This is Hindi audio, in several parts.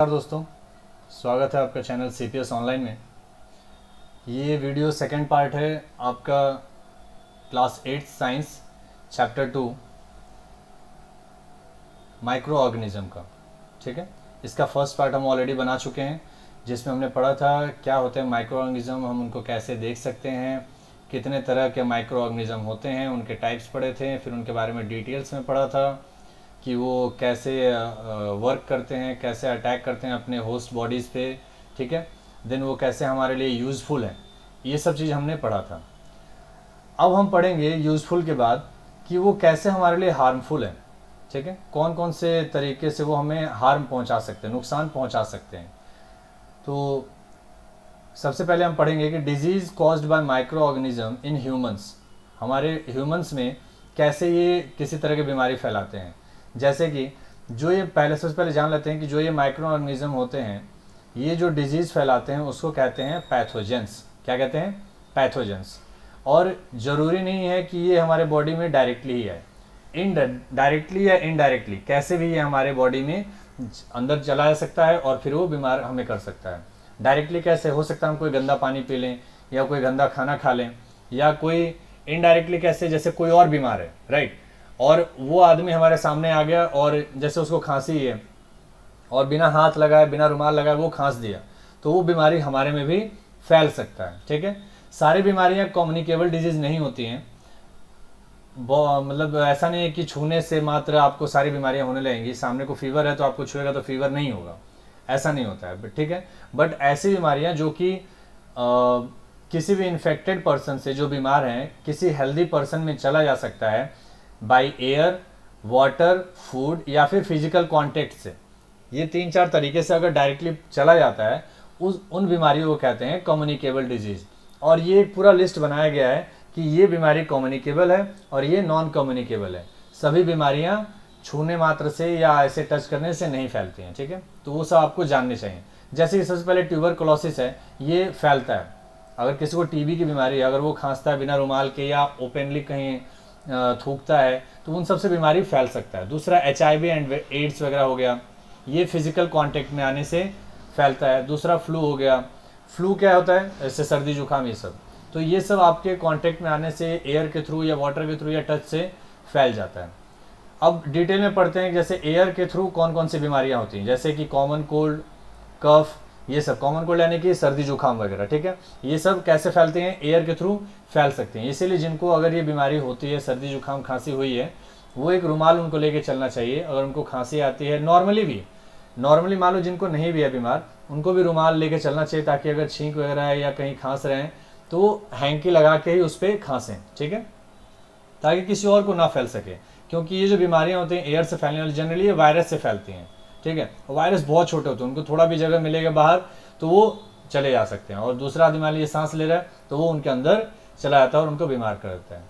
नमस्कार दोस्तों, स्वागत है आपका चैनल CPS ऑनलाइन में। ये वीडियो सेकंड पार्ट है आपका class 8 science chapter 2 micro organism का। ठीक है, इसका फर्स्ट पार्ट हम ऑलरेडी बना चुके हैं, जिसमें हमने पढ़ा था क्या होते हैं माइक्रो ऑर्गेनिज्म, हम उनको कैसे देख सकते हैं, कितने तरह के माइक्रो ऑर्गेनिज्म होते हैं, उनके टाइप्स पढ़े थे। फिर उनके बारे में डिटेल्स में पढ़ा था कि वो कैसे वर्क करते हैं, कैसे अटैक करते हैं अपने होस्ट बॉडीज़ पे। ठीक है, देन वो कैसे हमारे लिए यूज़फुल है, ये सब चीज़ हमने पढ़ा था। अब हम पढ़ेंगे यूज़फुल के बाद कि वो कैसे हमारे लिए हार्मफुल है। ठीक है, कौन कौन से तरीके से वो हमें हार्म पहुंचा सकते हैं, नुकसान पहुंचा सकते हैं। तो सबसे पहले हम पढ़ेंगे कि disease caused by micro organism in humans, हमारे ह्यूमंस में कैसे ये किसी तरह की बीमारी फैलाते हैं। जैसे कि जो ये सबसे पहले जान लेते हैं कि जो ये माइक्रो ऑर्गेनिज्म होते हैं, ये जो डिजीज़ फैलाते हैं उसको कहते हैं पैथोजेंस। क्या कहते हैं? पैथोजेंस। और ज़रूरी नहीं है कि ये हमारे बॉडी में डायरेक्टली ही आए, डायरेक्टली या इनडायरेक्टली कैसे भी ये हमारे बॉडी में अंदर चला जा सकता है और फिर वो बीमार हमें कर सकता है। डायरेक्टली कैसे हो सकता है? हम कोई गंदा पानी पी लें या कोई गंदा खाना खा लें, या कोई इनडायरेक्टली कैसे, जैसे कोई और बीमार है, राइट, और वो आदमी हमारे सामने आ गया और जैसे उसको खांसी है और बिना हाथ लगाए बिना रुमाल लगाए वो खांस दिया, तो वो बीमारी हमारे में भी फैल सकता है। ठीक है, सारी बीमारियां कम्युनिकेबल डिजीज नहीं होती हैं। मतलब ऐसा नहीं है कि छूने से मात्र आपको सारी बीमारियां होने लगेंगी। सामने को फीवर है तो आपको छुएगा तो फीवर नहीं होगा, ऐसा नहीं होता है। ठीक है, बट ऐसी बीमारियां जो कि किसी भी इन्फेक्टेड पर्सन से जो बीमार हैं किसी हेल्दी पर्सन में चला जा सकता है बाय एयर, वाटर, फूड या फिर फिजिकल कांटेक्ट से। ये 3-4 तरीके से अगर डायरेक्टली चला जाता है उन बीमारियों को कहते हैं कम्युनिकेबल डिजीज। और ये एक पूरा लिस्ट बनाया गया है कि ये बीमारी कम्युनिकेबल है और ये नॉन कम्युनिकेबल है। सभी बीमारियां छूने मात्र से या ऐसे टच करने से नहीं फैलती हैं। ठीक है, तो वो सब आपको जानने चाहिए। जैसे कि सबसे पहले ट्यूबरकुलोसिस है, ये फैलता है। अगर किसी को टीबी की बीमारी है, अगर वो खांसता है बिना रुमाल के या ओपनली कहीं थूकता है, तो उन सबसे बीमारी फैल सकता है। दूसरा HIV एंड एड्स वगैरह हो गया, ये फिजिकल कांटेक्ट में आने से फैलता है। दूसरा फ्लू हो गया, फ्लू क्या होता है? ऐसे सर्दी जुकाम, ये सब, तो ये सब आपके कांटेक्ट में आने से एयर के थ्रू या वाटर के थ्रू या टच से फैल जाता है। अब डिटेल में पढ़ते हैं जैसे एयर के थ्रू कौन कौन सी बीमारियां होती हैं, जैसे कि कॉमन कोल्ड, कफ, ये सब। कॉमन कोल्ड यानी कि सर्दी जुकाम वगैरह। ठीक है, ये सब कैसे फैलते हैं? एयर के थ्रू फैल सकते हैं। इसीलिए जिनको अगर ये बीमारी होती है, सर्दी जुकाम खांसी हुई है, वो एक रुमाल उनको लेके चलना चाहिए। अगर उनको खांसी आती है नॉर्मली मान लो जिनको नहीं भी है बीमार, उनको भी रुमाल लेके चलना चाहिए, ताकि अगर छींक वगैरह है या कहीं खांस रहे हैं तो हैंकी लगा के ही उस पर खांसें। ठीक है, ताकि किसी और को ना फैल सके, क्योंकि ये जो बीमारियां होती हैं एयर से फैलने वाली, जनरली ये वायरस से फैलती हैं। ठीक है, वायरस बहुत छोटे होते हैं, उनको थोड़ा भी जगह मिलेगा बाहर तो वो चले जा सकते हैं। और दूसरा आदमी मान लीजिए सांस ले रहा है तो वो उनके अंदर चला जाता है और उनको बीमार कर देता है।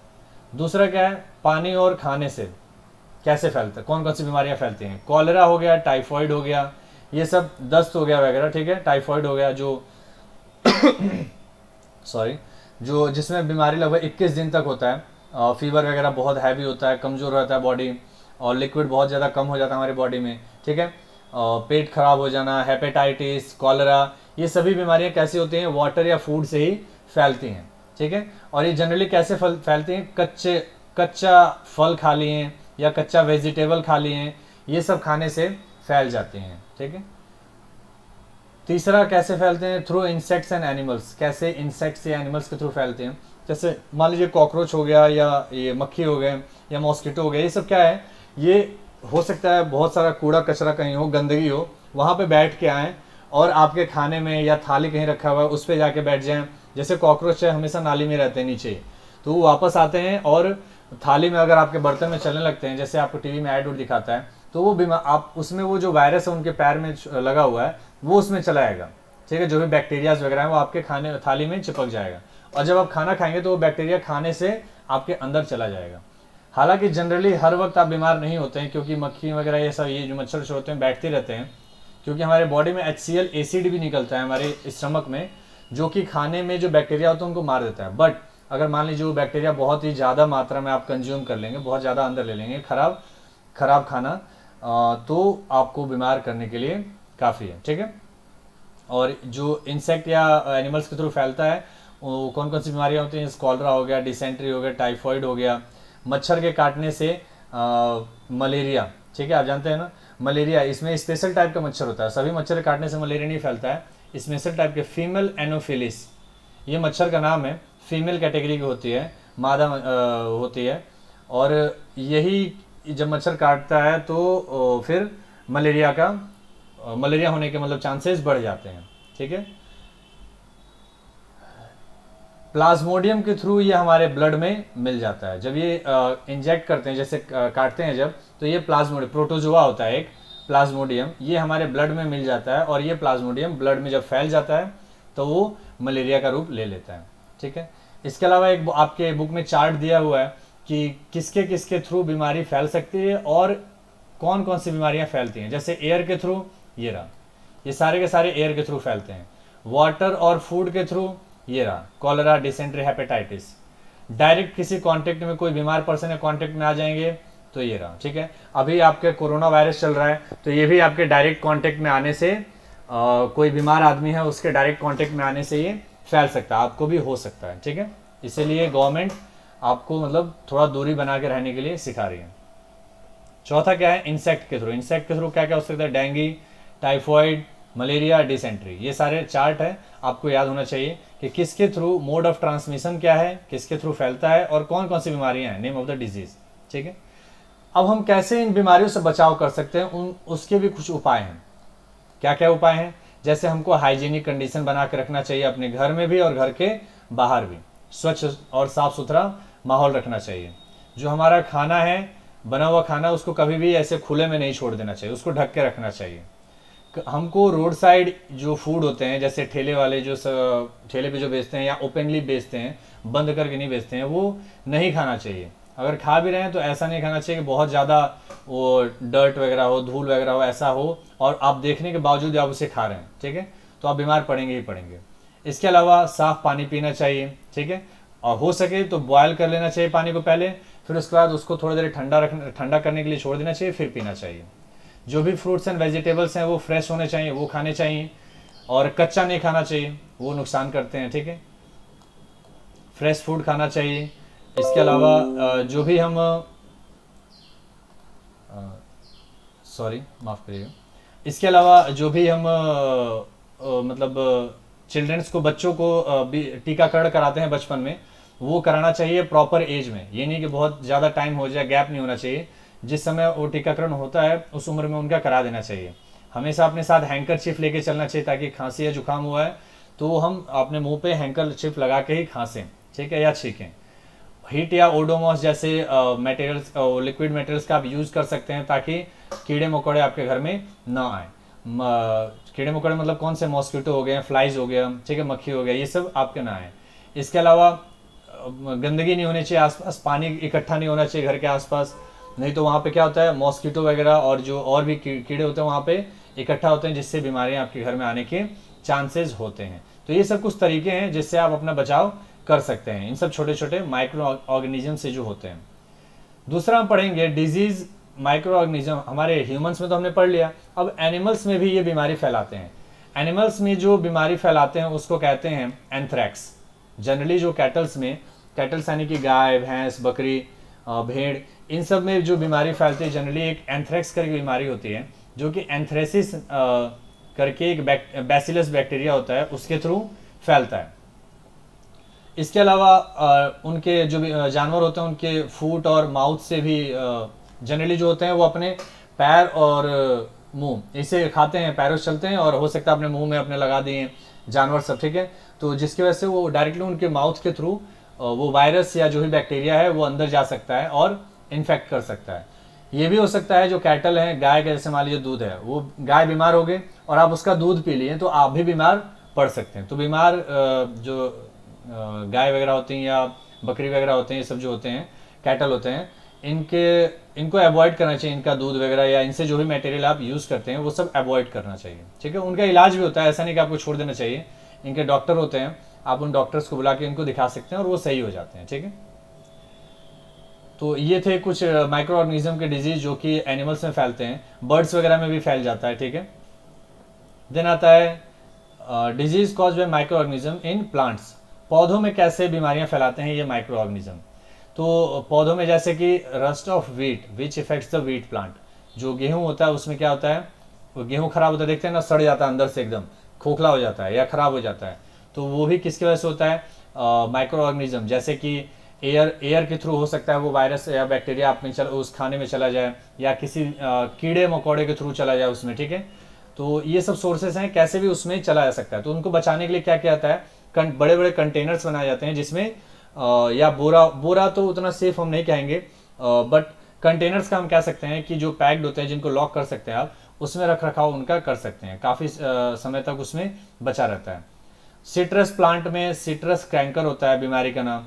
दूसरा क्या है? पानी और खाने से कैसे फैलता है, कौन कौन सी बीमारियां फैलती हैं? कॉलेरा हो गया, टाइफॉइड हो गया, ये सब, दस्त हो गया वगैरह। ठीक है, टाइफॉइड हो गया जो सॉरी, जो जिसमें बीमारी लगभग 21 दिन तक होता है। फीवर वगैरह बहुत हैवी होता है, कमज़ोर रहता है बॉडी, और लिक्विड बहुत ज़्यादा कम हो जाता है हमारी बॉडी में। ठीक है, पेट खराब हो जाना, हेपेटाइटिस, कॉलेरा, ये सभी बीमारियां कैसी होती हैं? वाटर या फूड से ही फैलती हैं। ठीक है, और ये जनरली कैसे फैलती हैं? कच्चा फल खा लिए या कच्चा वेजिटेबल खा लिए, ये सब खाने से फैल जाती हैं। ठीक है, तीसरा कैसे फैलते हैं? Through insects and animals. कैसे? इंसेक्ट्स या एनिमल्स के थ्रू फैलते हैं। जैसे मान लीजिए कॉकरोच हो गया, या ये मक्खी हो गए, या मॉस्किटो हो गया, ये सब क्या है? ये हो सकता है बहुत सारा कूड़ा कचरा कहीं हो, गंदगी हो, वहाँ पे बैठ के आएँ और आपके खाने में या थाली कहीं रखा हुआ है उस पर जाके बैठ जाएं। जैसे कॉकरोच है, हमेशा नाली में रहते हैं नीचे, तो वो वापस आते हैं और थाली में अगर आपके बर्तन में चलने लगते हैं, जैसे आपको टीवी में ऐड उड दिखाता है, तो वो बीमार, आप उसमें वो जो वायरस है उनके पैर में लगा हुआ है वो उसमें चला जाएगा। ठीक है, जो भी बैक्टीरियाज वगैरह है वो आपके खाने थाली में चिपक जाएगा, और जब आप खाना खाएंगे तो वो बैक्टीरिया खाने से आपके अंदर चला जाएगा। हालांकि जनरली हर वक्त आप बीमार नहीं होते हैं, क्योंकि मक्खी वगैरह ये सब, ये जो मच्छर होते हैं बैठते रहते हैं, क्योंकि हमारे बॉडी में HCl एसिड भी निकलता है हमारे स्टमक में, जो कि खाने में जो बैक्टीरिया होता है उनको मार देता है। बट अगर मान लीजिए वो बैक्टीरिया बहुत ही ज़्यादा मात्रा में आप कंज्यूम कर लेंगे, बहुत ज़्यादा अंदर ले लेंगे खराब खाना, तो आपको बीमार करने के लिए काफ़ी है, ठीक है। और जो इंसेक्ट या एनिमल्स के थ्रू फैलता है वो कौन कौन सी बीमारियां होती हैं, कॉलरा हो गया, डिसेंट्री हो गया, टाइफॉइड हो गया, मच्छर के काटने से मलेरिया, ठीक है, आप जानते हैं ना मलेरिया, इसमें स्पेशल टाइप का मच्छर होता है, सभी मच्छर के काटने से मलेरिया नहीं फैलता है, स्पेशल टाइप के फीमेल एनोफिलिस, ये मच्छर का नाम है, फीमेल कैटेगरी की होती है, मादा होती है, और यही जब मच्छर काटता है तो फिर मलेरिया होने के मतलब चांसेस बढ़ जाते हैं, ठीक है। प्लाज्मोडियम के थ्रू ये हमारे ब्लड में मिल जाता है, जब ये इंजेक्ट करते हैं, जैसे काटते हैं जब, तो ये प्लाज्मोडियम, प्रोटोजोआ होता है एक प्लाज्मोडियम, ये हमारे ब्लड में मिल जाता है, और ये प्लाज्मोडियम ब्लड में जब फैल जाता है तो वो मलेरिया का रूप ले लेता है, ठीक है। इसके अलावा एक आपके बुक में चार्ट दिया हुआ है कि किसके किसके थ्रू बीमारी फैल सकती है और कौन कौन सी बीमारियां फैलती हैं। जैसे एयर के थ्रू, ये रहा, ये सारे के सारे एयर के थ्रू फैलते हैं। वाटर और फूड के थ्रू, ये रहा, कॉलरा, डिसेंट्री, हेपेटाइटिस। डायरेक्ट किसी कांटेक्ट में कोई बीमार पर्सन के कांटेक्ट में आ जाएंगे तो ये रहा, ठीक है। अभी आपके कोरोना वायरस चल रहा है तो ये भी आपके डायरेक्ट कांटेक्ट में आने से कोई बीमार आदमी है उसके डायरेक्ट कांटेक्ट में आने से ये फैल सकता है, आपको भी हो सकता है, ठीक है। इसीलिए गवर्नमेंट आपको मतलब थोड़ा दूरी बना के रहने के लिए सिखा रही है। चौथा क्या है, इंसेक्ट के थ्रू। इंसेक्ट के थ्रू क्या क्या हो सकता है, डेंगू, टाइफॉइड, मलेरिया, डिसेंट्री, ये सारे चार्ट है, आपको याद होना चाहिए कि किसके थ्रू, मोड ऑफ ट्रांसमिशन क्या है, किसके थ्रू फैलता है और कौन कौन सी बीमारियां हैं, नेम ऑफ द डिजीज, ठीक है। अब हम कैसे इन बीमारियों से बचाव कर सकते हैं, उसके भी कुछ उपाय हैं। क्या क्या उपाय हैं, जैसे हमको हाइजीनिक कंडीशन बना के रखना चाहिए अपने घर में भी और घर के बाहर भी, स्वच्छ और साफ सुथरा माहौल रखना चाहिए। जो हमारा खाना है, बना हुआ खाना, उसको कभी भी ऐसे खुले में नहीं छोड़ देना चाहिए, उसको ढक के रखना चाहिए। हमको रोड साइड जो फूड होते हैं, जैसे ठेले वाले जो ठेले पे जो बेचते हैं या ओपनली बेचते हैं, बंद करके नहीं बेचते हैं, वो नहीं खाना चाहिए। अगर खा भी रहे हैं तो ऐसा नहीं खाना चाहिए कि बहुत ज़्यादा वो डर्ट वगैरह हो, धूल वगैरह हो, ऐसा हो और आप देखने के बावजूद आप उसे खा रहे हैं, ठीक है, तो आप बीमार पड़ेंगे ही पड़ेंगे। इसके अलावा साफ़ पानी पीना चाहिए, ठीक है, और हो सके तो बॉयल कर लेना चाहिए पानी को पहले, फिर उसके बाद उसको थोड़ी देर ठंडा करने के लिए छोड़ देना चाहिए, फिर पीना चाहिए। जो भी फ्रूट्स एंड वेजिटेबल्स हैं वो फ्रेश होने चाहिए, वो खाने चाहिए, और कच्चा नहीं खाना चाहिए, वो नुकसान करते हैं, ठीक है। फ्रेश फूड खाना चाहिए। इसके अलावा जो भी हम माफ़ करिएगा, इसके अलावा जो भी हम मतलब चिल्ड्रंस को, बच्चों को टीकाकरण कराते हैं बचपन में, वो कराना चाहिए प्रॉपर एज में। ये नहीं कि बहुत ज़्यादा टाइम हो जाए, गैप नहीं होना चाहिए, जिस समय वो टीकाकरण होता है उस उम्र में उनका करा देना चाहिए। हमेशा अपने साथ हैंकरचिप लेके चलना चाहिए, ताकि खांसी या जुकाम हुआ है तो हम अपने मुंह पे हैंकरचिप लगा के ही खांसें, ठीक है, या छींकें। हीट या ओडोमॉस जैसे मटेरियल्स, लिक्विड मटेरियल्स का आप यूज़ कर सकते हैं, ताकि कीड़े मकोड़े आपके घर में ना आए। कीड़े मकोड़े मतलब कौन से, मॉस्किटो हो गए, फ्लाइज हो गया, ठीक है, मक्खी हो गया, ये सब आपके ना आए। इसके अलावा गंदगी नहीं होनी चाहिए आसपास, पानी इकट्ठा नहीं होना चाहिए घर के आसपास, नहीं तो वहाँ पे क्या होता है, मॉस्किटो वगैरह और जो और भी कीड़े होते हैं वहाँ पे इकट्ठा होते हैं, जिससे बीमारियाँ आपके घर में आने के चांसेस होते हैं। तो ये सब कुछ तरीके हैं जिससे आप अपना बचाव कर सकते हैं इन सब छोटे छोटे माइक्रो ऑर्गेनिज्म से जो होते हैं। दूसरा हम पढ़ेंगे डिजीज माइक्रो ऑर्गेनिज्म। हमारे ह्यूमंस में तो हमने पढ़ लिया, अब एनिमल्स में भी ये बीमारी फैलाते हैं। एनिमल्स में जो बीमारी फैलाते हैं उसको कहते हैं एंथ्रैक्स। जनरली जो कैटल्स में, कैटल्स यानी कि गाय, भैंस, बकरी, भेड़, इन सब में जो बीमारी फैलती है जनरली एक एंथ्रैक्स करके बीमारी होती है, जो कि एंथ्रेसिस करके एक बैसिलस बैक्टीरिया होता है, उसके थ्रू फैलता है। इसके अलावा उनके जो भी जानवर होते हैं उनके फूट और माउथ से भी जनरली जो होते हैं वो अपने पैर और मुंह इसे खाते हैं, पैरों से चलते हैं, और हो सकता है अपने मुंह में अपने लगा दिए जानवर सब, ठीक है। तो जिसकी वजह से वो डायरेक्टली उनके माउथ के थ्रू वो वायरस या जो भी बैक्टीरिया है वो अंदर जा सकता है और इन्फेक्ट कर सकता है। ये भी हो सकता है जो कैटल हैं, गाय का जैसे मान लीजिए दूध है, वो गाय बीमार हो गए और आप उसका दूध पी लिए तो आप भी बीमार पड़ सकते हैं। तो बीमार जो गाय वगैरह होती हैं या बकरी वगैरह होते हैं, ये सब जो होते हैं कैटल होते हैं, इनको अवॉइड करना चाहिए, इनका दूध वगैरह या इनसे जो भी मटेरियल आप यूज़ करते हैं वो सब अवॉइड करना चाहिए, ठीक है। उनका इलाज भी होता है, ऐसा नहीं कि आपको छोड़ देना चाहिए। इनके डॉक्टर होते हैं, आप उन डॉक्टर्स को बुला के इनको दिखा सकते हैं और वो सही हो जाते हैं, ठीक है। तो ये थे कुछ माइक्रो ऑर्गेनिज्म के डिजीज जो कि एनिमल्स में फैलते हैं, बर्ड्स वगैरह में भी फैल जाता है, ठीक है। देन आता है disease cause by micro organism in plants. पौधों में कैसे बीमारियां फैलाते हैं ये माइक्रो ऑर्गेनिज्म। तो पौधों में जैसे कि rust of wheat which effects the wheat plant. जो गेहूं होता है उसमें क्या होता है, वो गेहूं खराब होता है, देखते हैं ना, सड़ जाता है अंदर से, एकदम खोखला हो जाता है या खराब हो जाता है। तो वो भी किसकी वजह से होता है, माइक्रो ऑर्गेनिज्म। जैसे कि एयर के थ्रू हो सकता है वो वायरस या बैक्टीरिया आप में उस खाने में चला जाए, या किसी कीड़े मकोड़े के थ्रू चला जाए उसमें, ठीक है। तो ये सब सोर्सेस हैं, कैसे भी उसमें चला जा सकता है। तो उनको बचाने के लिए क्या किया जाता है, बड़े बड़े कंटेनर्स बनाए जाते हैं जिसमें या बोरा तो उतना सेफ हम नहीं कहेंगे, बट कंटेनर्स का हम कह सकते हैं कि जो पैक्ड होते हैं, जिनको लॉक कर सकते हैं आप, उसमें रख रखाव उनका कर सकते हैं, काफ़ी समय तक उसमें बचा रहता है। सिट्रस प्लांट में सिट्रस क्रैंकर होता है बीमारी का नाम।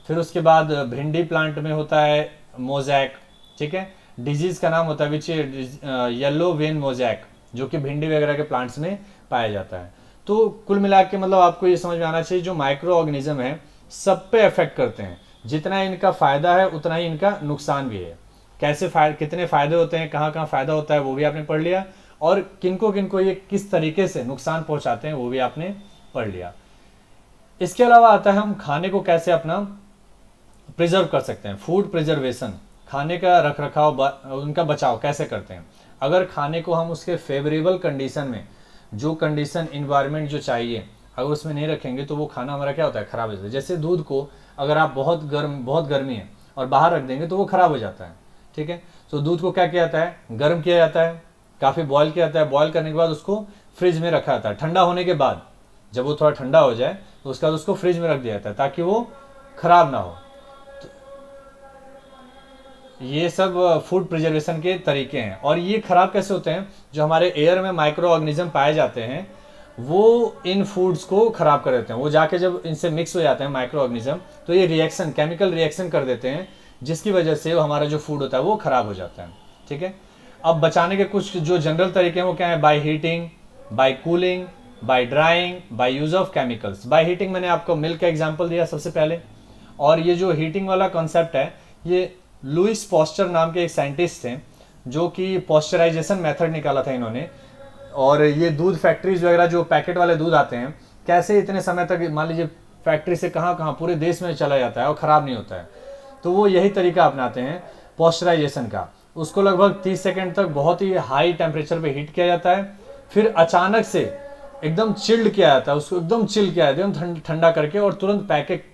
फिर उसके बाद भिंडी प्लांट में होता है मोजैक, ठीक है। डिजीज का नाम होता है विच येलो वेन मोजैक, जो कि भिंडी वगैरह के प्लांट्स में पाया जाता है। तो कुल मिला के मतलब आपको ये समझ में आना चाहिए, जो माइक्रो ऑर्गेनिज्म है सब पे अफेक्ट करते हैं। जितना इनका फायदा है उतना ही इनका नुकसान भी है। कैसे कितने फायदे होते हैं, कहाँ कहाँ फायदा होता है वो भी आपने पढ़ लिया, और किनको ये किस तरीके से नुकसान पहुंचाते हैं वो भी आपने पढ़ लिया। इसके अलावा आता है हम खाने को कैसे अपना प्रिजर्व कर सकते हैं, फूड प्रिजर्वेशन, खाने का रख रखाव, उनका बचाव कैसे करते हैं। अगर खाने को हम उसके फेवरेबल कंडीशन में, जो कंडीशन इन्वायरमेंट जो चाहिए, अगर उसमें नहीं रखेंगे तो वो खाना हमारा क्या होता है, खराब हो जाता है। जैसे दूध को अगर आप बहुत गर्मी है और बाहर रख देंगे तो वो खराब हो जाता है, ठीक है। तो दूध को क्या किया जाता है, गर्म किया जाता है, काफ़ी बॉयल किया जाता है, बॉयल करने के बाद उसको फ्रिज में रखा जाता है। ठंडा होने के बाद जब वो थोड़ा ठंडा हो जाए तो उसके बाद उसको फ्रिज में रख दिया जाता है ताकि वो खराब ना हो। ये सब फूड प्रिजर्वेशन के तरीके हैं। और ये खराब कैसे होते हैं, जो हमारे एयर में माइक्रो ऑर्गेनिज्म पाए जाते हैं वो इन फूड्स को खराब कर देते हैं। वो जाके जब इनसे मिक्स हो जाते हैं माइक्रो ऑर्गेनिज्म, तो ये रिएक्शन, केमिकल रिएक्शन कर देते हैं, जिसकी वजह से हमारा जो फूड होता है वो खराब हो जाता है, ठीक है। अब बचाने के कुछ जो जनरल तरीके हैं वो क्या है, by heating, by cooling, by drying, by use of chemicals. By heating मैंने आपको मिल्क का एग्जांपल दिया सबसे पहले, और ये जो हीटिंग वाला कॉन्सेप्ट है ये लुइस पॉस्चर नाम के एक साइंटिस्ट थे, जो कि पॉस्चराइजेशन मेथड निकाला था इन्होंने। और ये दूध फैक्ट्रीज वगैरह जो पैकेट वाले दूध आते हैं, कैसे इतने समय तक, मान लीजिए फैक्ट्री से कहाँ कहाँ पूरे देश में चला जाता है और ख़राब नहीं होता है, तो वो यही तरीका अपनाते हैं पॉस्चराइजेशन का। उसको लगभग 30 सेकेंड तक बहुत ही हाई टेम्परेचर पे हीट किया जाता है, फिर अचानक से एकदम चिल्ड किया जाता है, उसको एकदम चिल किया जाता है, एकदम ठंडा करके, और तुरंत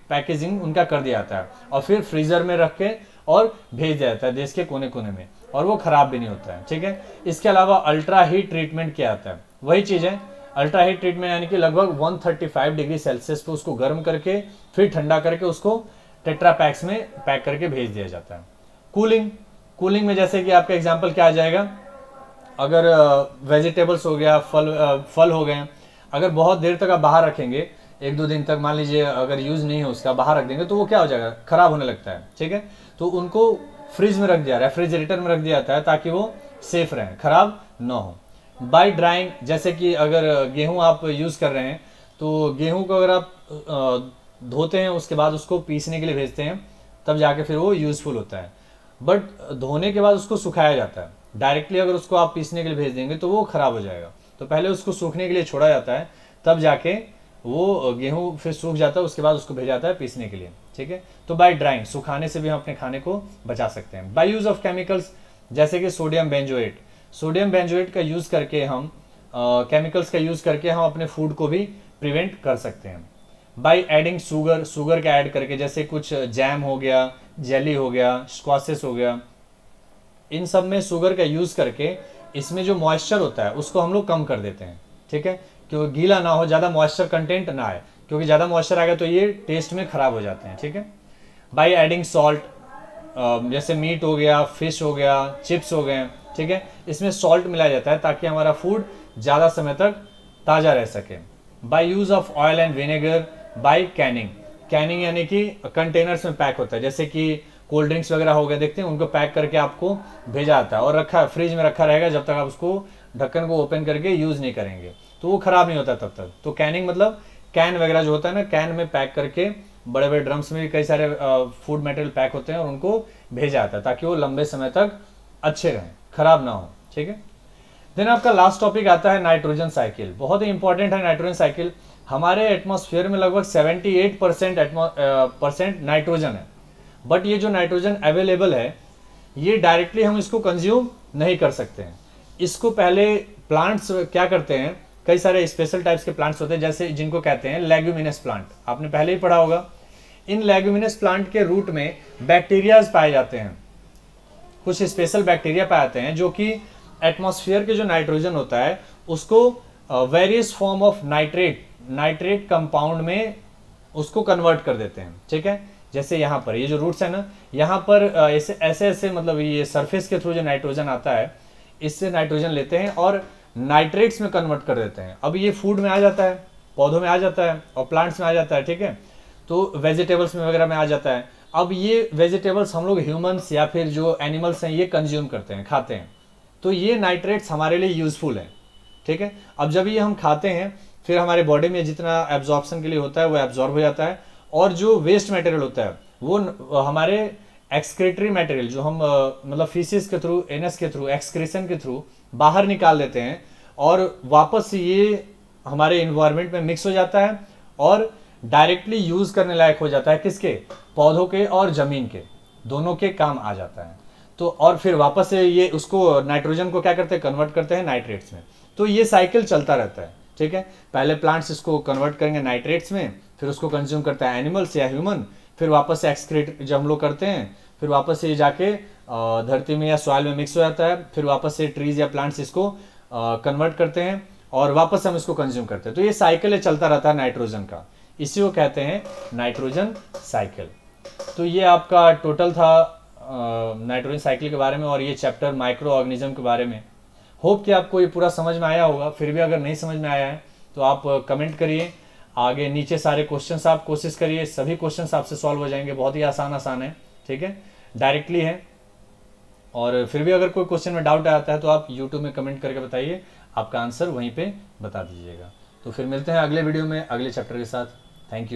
पैकेजिंग उनका कर दिया जाता है, और फिर फ्रीजर में रख के और भेज दिया जाता है देश के कोने कोने में, और वो खराब भी नहीं होता है, ठीक है। इसके अलावा अल्ट्रा हीट ट्रीटमेंट किया जाता है, वही चीज़ है अल्ट्रा हीट ट्रीटमेंट, यानी कि लगभग 135 डिग्री सेल्सियस पे उसको गर्म करके फिर ठंडा करके उसको टेट्रा पैक्स में पैक करके भेज दिया जाता है। कूलिंग में जैसे कि आपका एग्जाम्पल क्या आ जाएगा, अगर वेजिटेबल्स हो गया, फल हो गए, अगर बहुत देर तक आप बाहर रखेंगे, 1-2 दिन तक मान लीजिए अगर यूज़ नहीं है उसका, बाहर रख देंगे तो वो क्या हो जाएगा, ख़राब होने लगता है, ठीक है। तो उनको फ्रिज में रख दिया, रेफ्रिजरेटर में रख दिया जाता है ताकि वो सेफ रहें, ख़राब ना हो। बाय ड्राइंग, जैसे कि अगर गेहूं आप यूज़ कर रहे हैं, तो गेहूं को अगर आप धोते हैं उसके बाद उसको पीसने के लिए भेजते हैं, तब जाके फिर वो यूज़फुल होता है। बट धोने के बाद उसको सुखाया जाता है, डायरेक्टली अगर उसको आप पीसने के लिए भेज देंगे तो वो ख़राब हो जाएगा। तो पहले उसको सूखने के लिए छोड़ा जाता है, तब जाके वो गेहूं फिर सूख जाता है, उसके बाद उसको भेजा जाता है पीसने के लिए, ठीक है। तो बाय ड्राइंग, सुखाने से भी हम अपने खाने को बचा सकते हैं। बाय यूज़ ऑफ केमिकल्स, जैसे कि सोडियम बेंजोएट का यूज़ करके हम केमिकल्स का यूज़ करके हम अपने फूड को भी प्रिवेंट कर सकते हैं। बाय एडिंग शुगर का ऐड करके, जैसे कुछ जैम हो गया, जेली हो गया, स्क्वासेस हो गया, इन सब में शुगर का यूज़ करके इसमें जो मॉइस्चर होता है उसको हम लोग कम कर देते हैं, ठीक है, क्योंकि गीला ना हो, ज़्यादा मॉइस्चर कंटेंट ना आए, क्योंकि ज़्यादा मॉइस्चर आएगा तो ये टेस्ट में ख़राब हो जाते हैं, ठीक है। बाय एडिंग सॉल्ट, जैसे मीट हो गया, फिश हो गया, चिप्स हो गए, ठीक है, इसमें सॉल्ट मिलाया जाता है ताकि हमारा फूड ज़्यादा समय तक ताज़ा रह सके। By use of oil and vinegar, by canning यानी कि कंटेनर्स में पैक होता है, जैसे कि कोल्ड ड्रिंक्स वगैरह हो गए, देखते हैं, उनको पैक करके आपको भेजा जाता है और फ्रिज में रखा रहेगा जब तक आप उसको ढक्कन को ओपन करके यूज़ नहीं करेंगे, तो वो ख़राब नहीं होता तब तक। तो कैनिंग मतलब कैन वगैरह जो होता है ना, कैन में पैक करके, बड़े बड़े ड्रम्स में भी कई सारे फूड मटेरियल पैक होते हैं और उनको भेजा जाता है ताकि वो लंबे समय तक अच्छे रहें, ख़राब ना हो, ठीक है। देन आपका लास्ट टॉपिक आता है नाइट्रोजन साइकिल। बहुत ही इंपॉर्टेंट है नाइट्रोजन साइकिल। हमारे एटमॉस्फेयर में लगभग 78% नाइट्रोजन है, बट ये जो नाइट्रोजन अवेलेबल है ये डायरेक्टली हम इसको कंज्यूम नहीं कर सकते हैं। इसको पहले प्लांट्स क्या करते हैं, कई सारे स्पेशल टाइप्स के प्लांट्स होते हैं जैसे जिनको कहते हैं लेग्यूमिनस प्लांट, आपने पहले ही पढ़ा होगा। इन लेग्यूमिनस प्लांट के रूट में बैक्टीरियाज पाए जाते हैं, कुछ स्पेशल बैक्टीरिया पाए जाते हैं जो कि एटमॉस्फेयर के जो नाइट्रोजन होता है उसको various form of nitrate compound में उसको कन्वर्ट कर देते हैं। ठीक है, जैसे यहाँ पर ये जो रूट्स है ना, यहाँ पर ऐसे मतलब ये सरफेस के थ्रू जो नाइट्रोजन आता है इससे नाइट्रोजन लेते हैं और नाइट्रेट्स में कन्वर्ट कर देते हैं। अब ये फूड में आ जाता है, पौधों में आ जाता है और प्लांट्स में आ जाता है। ठीक है, तो वेजिटेबल्स में वगैरह में आ जाता है। अब ये वेजिटेबल्स हम लोग ह्यूमंस या फिर जो एनिमल्स हैं ये कंज्यूम करते हैं, खाते हैं, तो ये नाइट्रेट्स हमारे लिए यूजफुल हैं। ठीक है, अब जब ये हम खाते हैं फिर हमारे बॉडी में जितना एब्जॉर्प्शन के लिए होता है वो एब्जॉर्ब हो जाता है, और जो वेस्ट मटेरियल होता है वो हमारे एक्सक्रेटरी मटेरियल जो हम मतलब फीसिस के थ्रू, एनस के थ्रू, एक्सक्रेशन के थ्रू बाहर निकाल देते हैं और वापस ये हमारे इन्वायरमेंट में मिक्स हो जाता है और डायरेक्टली यूज करने लायक हो जाता है। किसके? पौधों के और जमीन के, दोनों के काम आ जाता है। तो और फिर वापस से ये उसको नाइट्रोजन को क्या करते हैं, कन्वर्ट करते हैं नाइट्रेट्स में। तो ये साइकिल चलता रहता है। ठीक है, पहले प्लांट्स इसको कन्वर्ट करेंगे नाइट्रेट्स में, फिर उसको कंज्यूम करता है एनिमल्स या ह्यूमन, फिर वापस से एक्सक्रीट जब हम लोग करते हैं फिर वापस से जाके धरती में या सॉइल में मिक्स हो जाता है, फिर वापस से ट्रीज या प्लांट्स इसको कन्वर्ट करते हैं और वापस से हम इसको कंज्यूम करते हैं। तो ये साइकिल चलता रहता है नाइट्रोजन का, इसी को कहते हैं नाइट्रोजन साइकिल। तो ये आपका टोटल था नाइट्रोजन साइकिल के बारे में और ये चैप्टर माइक्रो ऑर्गेनिज्म के बारे में। होप कि आपको ये पूरा समझ में आया होगा। फिर भी अगर नहीं समझ में आया है तो आप कमेंट करिए, आगे नीचे सारे क्वेश्चंस आप कोशिश करिए, सभी क्वेश्चंस आपसे सॉल्व हो जाएंगे। बहुत ही आसान है। ठीक है, डायरेक्टली है। और फिर भी अगर कोई क्वेश्चन में डाउट आता है तो आप यूट्यूब में कमेंट करके बताइए, आपका आंसर वहीं पे बता दीजिएगा। तो फिर मिलते हैं अगले वीडियो में अगले चैप्टर के साथ। Thank you.